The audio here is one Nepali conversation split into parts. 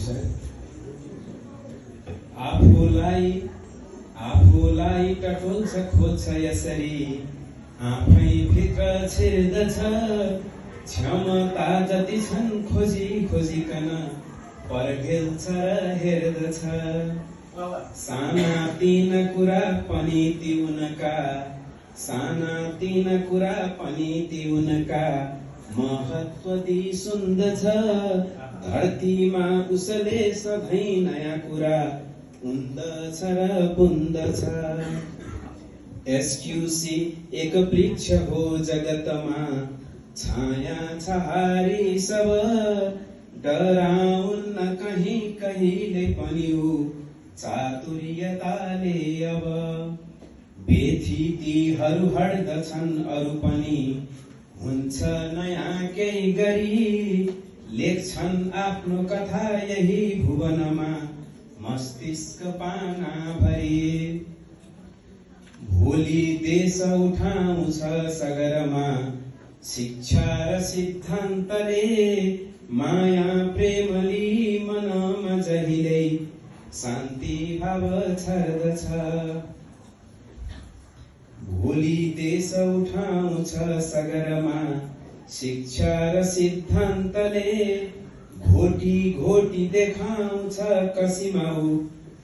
सर। आफूलाई टटोल्छ खोज्छ यसरी, आफै भित्र छिर्दछ। क्षमता जति छन् खोजी खोजिकन पर्खेल्छ र हेर्दछ। साना तीन कुरा पनि ती उनका महत्व ती सुन्दछ। धरतीमा उसले सधैँ नयाँ कुरा उन्दछ र बुन्दछ। एसक्युसी एक वृक्ष हो जगतमा, छाया छहारी सब। डराउन्न कहीं कहिले पनि ऊ चातुर्यताले अब। व्यथितिहरू हट्दछन् अरू पनि, हुन्छ नयाँ केही गरी। लेख्छन् आफ्नो कथा यही भुवनमा, मस्तिष्क पाना भरी। भोलि देश उठाउँछ सगरमा, शिक्षा र सिद्धान्तले। माया प्रेमली मनमा जहिल्यै शान्ति भाव छर्दछ। भोलि देश उठाउँछ सगरमा, शिक्षा र सिद्धान्तले। घोटी घोटी देखाउँछ कसीमाउ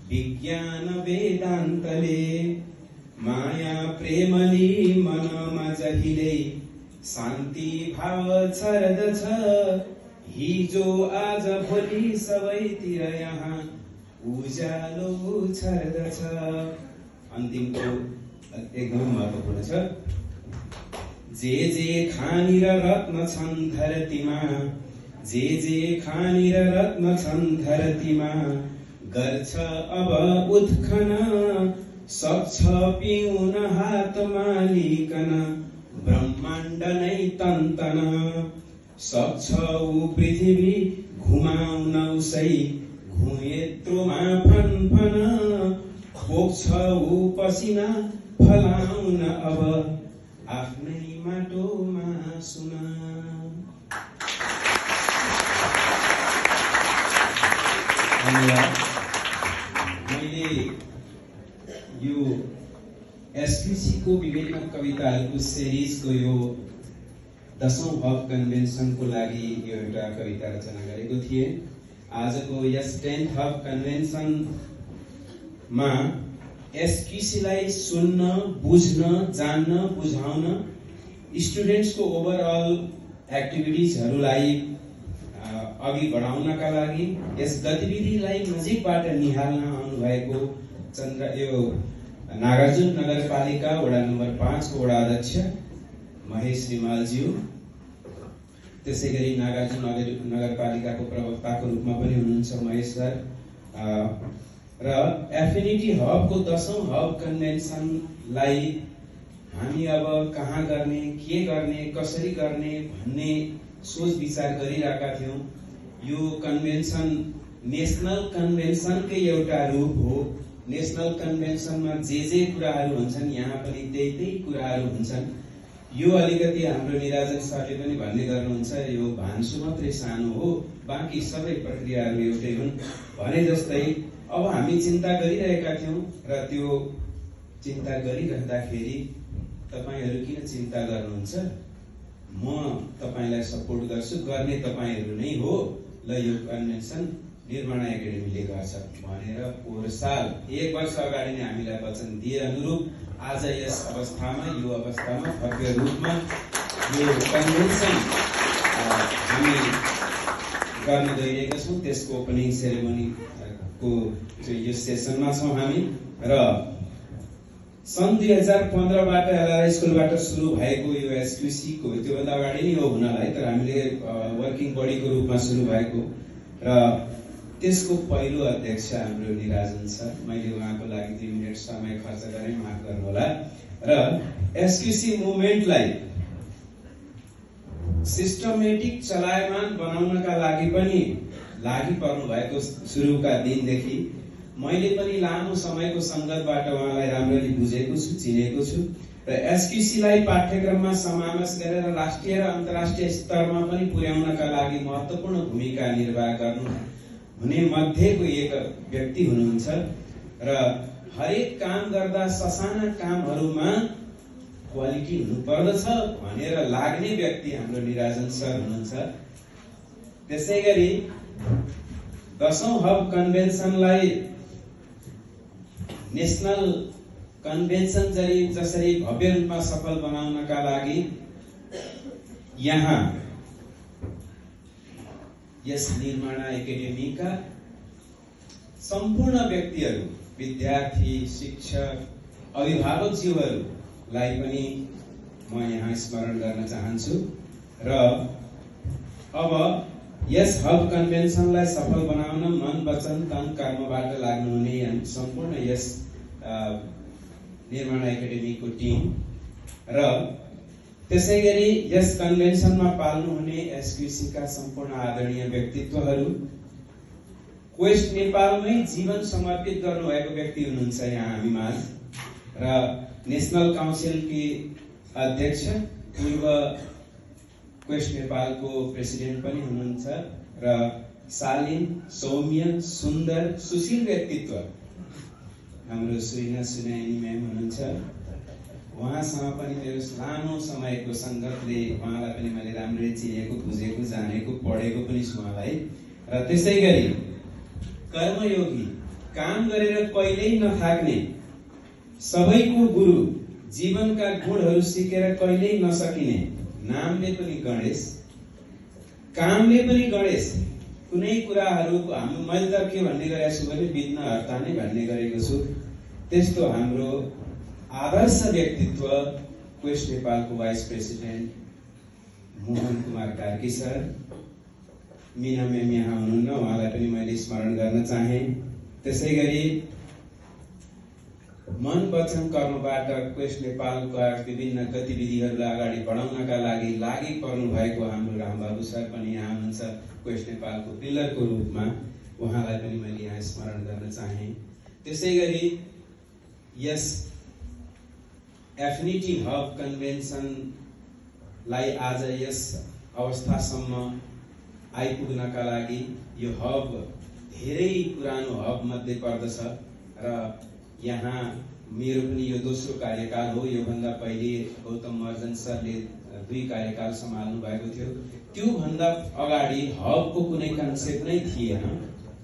विज्ञान वेदान्तले। माया प्रेमली मनमा जहिल्यै शान्ति भाव छर्दछ। हिजो आज भोलि सबैतिर यहाँ उज्यालो छर्दछ। अन्तिमको एकदम महत्त्वपूर्ण छ। जे खानी र रत्न छन् धरतीमा, जे खानी र रत्न छन् धरतीमा। गर्छ अब उत्खन, सक्छ पिउन हातमा लिकन। ब्रह्माण्ड नै तन्तन, सक्छ ऊ पृथ्वी घुमाउन उसै घुयत्रोमा फनफन। पोख्छ ऊ पसिना फलाउन अब आफ्नै माटोमा सुना। मैले यो एसक्युसी को विभिन्न कविताहरूको सिरिजको यो 10औं हब कन्भेन्सनको लागि यो एउटा कविता रचना गरेको थिएँ। आजको यस 10th हब कन्भेन्सनमा एसक्युसीलाई सुन्न, बुझ्न, जान्न, बुझाउन, स्टुडेन्ट्सको ओभरअल एक्टिभिटिजहरूलाई अघि बढाउनका लागि, यस गतिविधिलाई नजिकबाट निहाल्न आउनुभएको यो नागार्जुन नगरपालिका वडा नम्बर 5 को वडा अध्यक्ष महेश रिमालज्यू, त्यसैगरी नागार्जुन नगरपालिकाको प्रवक्ताको रूपमा पनि हुनुहुन्छ महेश सर, र एफिनिटी हबको 10औं हब कन्भेन्सनलाई हामी अब कहाँ गर्ने, के गर्ने, कसरी गर्ने भन्ने सोच विचार गरिरहेका थियौं। यो कन्भेन्सन नेशनल कन्भेन्सनकै एउटा रूप हो। नेशनल कन्भेन्सनमा जे कुराहरू हुन्छन् यहाँ पनि त्यही कुराहरू हुन्छन्। यो अलिकति हाम्रो निराजन सरले पनि भन्ने गर्नुहुन्छ, यो भान्सु मात्रै सानो हो, बाँकी सबै प्रक्रियाहरू एउटै हुन् भने जस्तै अब हामी चिन्ता गरिरहेका थियौं र त्यो चिन्ता गरिरहँदाखेरि तपाईहरु किन चिन्ता गर्नुहुन्छ, म तपाईलाई सपोर्ट गर्छु, गर्ने तपाईहरु नै हो, ल यो कन्भेन्सन निर्माण एकाडेमीले गर्छ भनेर पोहोर साल 1 वर्ष अगाडि नै हामीलाई वचन दिए अनुरूप आज यस अवस्थामा, यो अवस्थामा भव्य रूपमा यो कन्भेन्सन हामी गर्न गइरहेका छौं। त्यसको ओपनिङ सेरेमनी को यो सेसनमा छौं हामी र सन् 2015 बाट एलआर स्कुलबाट सुरु भएको यो एसक्युसी को त्योभन्दा अगाडि नै हो हुनलाई, तर हामीले वर्किङ बडीको रूपमा सुरु भएको र त्यसको पहिलो अध्यक्ष हाम्रो निराजन सर, मैले उहाँको लागि 2 मिनेट समय खर्च गरेँ, माफ गर्नुहोला। र एसक्युसी मुभमेन्टलाई सिस्टमेटिक चलायमान बनाउनका लागि पनि लागि पर्नु भएको सुरुका दिनदेखि मैले पनि लामो समयको संगतबाट उहाँलाई राम्ररी बुझेको छु, चिनेको छु र एसक्युसीलाई पाठ्यक्रममा समावेश गरेर राष्ट्रिय र अन्तर्राष्ट्रिय स्तरमा पनि पुर्याउनका लागि महत्त्वपूर्ण भूमिका निर्वाह गर्नु हुने मध्येको एक व्यक्ति हुनुहुन्छ र हरेक काम गर्दा ससाना कामहरूमा क्वालिटी हुनुपर्दछ भनेर लाग्ने व्यक्ति हाम्रो निराजन सर हुनुहुन्छ। त्यसैगरी 10औं हब कन्भेन्सनलाई नेशनल कन्भेन्सन जसरी भव्य रूपमा सफल बनाउनका लागि यहाँ यस निर्माण एकाडेमीका सम्पूर्ण व्यक्तिहरू, विद्यार्थी, शिक्षक, अभिभावकज्यूहरूलाई पनि म यहाँ स्मरण गर्न चाहन्छु र अब यस हब कन्भेन्सनलाई सफल बनाउन मन, वचन, तन, कर्मबाट लाग्नुहुने सम्पूर्ण यस निर्माण एकाडेमीको टिम र त्यसैगरी यस कन्भेन्सनमा पाल्नुहुने एसक्युसी का सम्पूर्ण आदरणीय व्यक्तित्वहरू, क्वेस्ट नेपालमै जीवन समर्पित गर्नुभएको व्यक्ति हुनुहुन्छ यहाँ हामीमाझ र नेशनल काउन्सिलकी अध्यक्ष, पूर्व क्वेस्ट नेपालको प्रेसिडेन्ट पनि हुनुहुन्छ र शालीन, सौम्य, सुन्दर, सुशील व्यक्तित्व हाम्रो सुइना सुनाइनी म्याम हुनुहुन्छ। उहाँसँग पनि मेरो लामो समयको संगतले उहाँलाई पनि मैले राम्ररी चिनेको, बुझेको, जानेको, पढेको पनि छु उहाँलाई। र त्यसैगरी कर्मयोगी, काम गरेर कहिल्यै नथाक्ने, सबैको गुरु, जीवनका गुणहरू सिकेर कहिल्यै नसकिने, नामले पनि गणेश, कामले पनि गणेश, कुनै कुराहरू मैले त के भन्ने गरेको छु भने विघ्न हर्ता नै भन्ने गरेको छु। त्यस्तो हाम्रो आदर्श व्यक्तित्व क्वेस्ट नेपालको vice president Mohan Kumar Karki sir, Meena ma'am यहाँ हुनुहुन्न, उहाँलाई पनि मैले स्मरण गर्न चाहे। त्यसैगरी मन, वचन, कर्मबाट क्वेस्ट नेपालका विभिन्न गतिविधिहरूलाई अगाडि बढाउनका लागि लागि पर्नु भएको हाम्रो रामबाबु सर पनि यहाँ हुनुहुन्छ, क्वेस्ट नेपालको पिलरको रूपमा, उहाँलाई पनि मैले यहाँ स्मरण गर्न चाहे। त्यसैगरी यस एफिनिटी हब कन्भेन्सनलाई आज यस अवस्थासम्म आइपुग्नका लागि यो हब धेरै पुरानो हब मध्ये पर्दछ र यहाँ मेरो पनि यो दोस्रो कार्यकाल हो। योभन्दा पहिले गौतम महर्जन सरले 2 कार्यकाल सम्हाल्नु भएको थियो। त्यो भन्दा अगाडि हबको कुनै कन्सेप्ट नै थिएन।